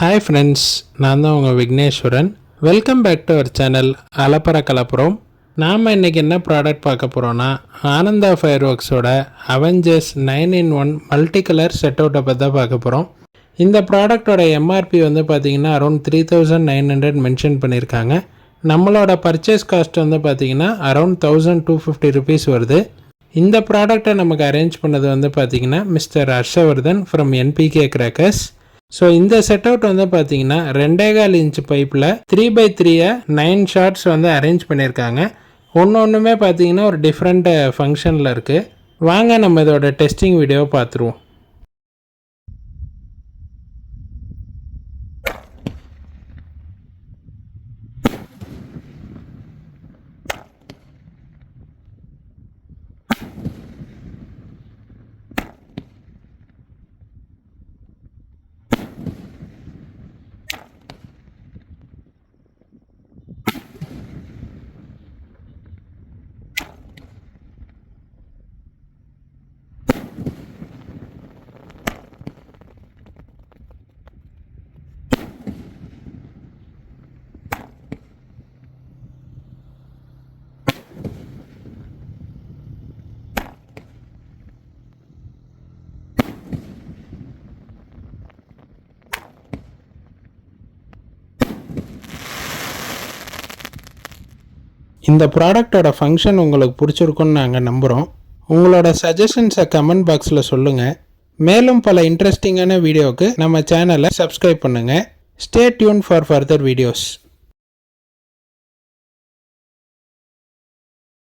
Hi friends, நான் தான் உங்கள் Vigneswaran. Welcome back to our channel அலப்பற கலப்புறோம். நாம் இன்றைக்கி என்ன ப்ராடக்ட் பார்க்க போகிறோன்னா, Ananda fire ஒர்க்ஸோட Avengers 9-in-1 multi colour set அவுட்டை பற்றி தான் பார்க்க போகிறோம். இந்த ப்ராடக்டோட எம்ஆர்பி வந்து பார்த்திங்கன்னா அரௌண்ட் 3900 மென்ஷன் பண்ணியிருக்காங்க. நம்மளோட பர்ச்சேஸ் காஸ்ட் வந்து பார்த்திங்கன்னா அரௌண்ட் 1250 ருபீஸ் வருது. இந்த ப்ராடக்டை நமக்கு அரேஞ்ச் பண்ணது வந்து பார்த்திங்கன்னா mister Harshvardhan from NPK crackers. So இந்த செட் அவுட் வந்து பார்த்தீங்கன்னா 2.25 இன்ச் பைப்பில் 3x3 9 ஷார்ட்ஸ் வந்து அரேஞ்ச் பண்ணியிருக்காங்க. ஒன்றுமே பார்த்தீங்கன்னா ஒரு டிஃப்ரெண்ட் ஃபங்க்ஷனில் இருக்குது. வாங்க நம்ம இதோட டெஸ்டிங் வீடியோ பார்த்துருவோம். இந்த ப்ராடக்டோட ஃபங்க்ஷன் உங்களுக்கு பிடிச்சிருக்குன்னு நாங்கள் நம்புகிறோம். உங்களோட சஜஷன்ஸை கமெண்ட் பாக்ஸில் சொல்லுங்கள். மேலும் பல இன்ட்ரெஸ்டிங்கான வீடியோவுக்கு நம்ம சேனலை சப்ஸ்கிரைப் பண்ணுங்கள். Stay tune for further videos.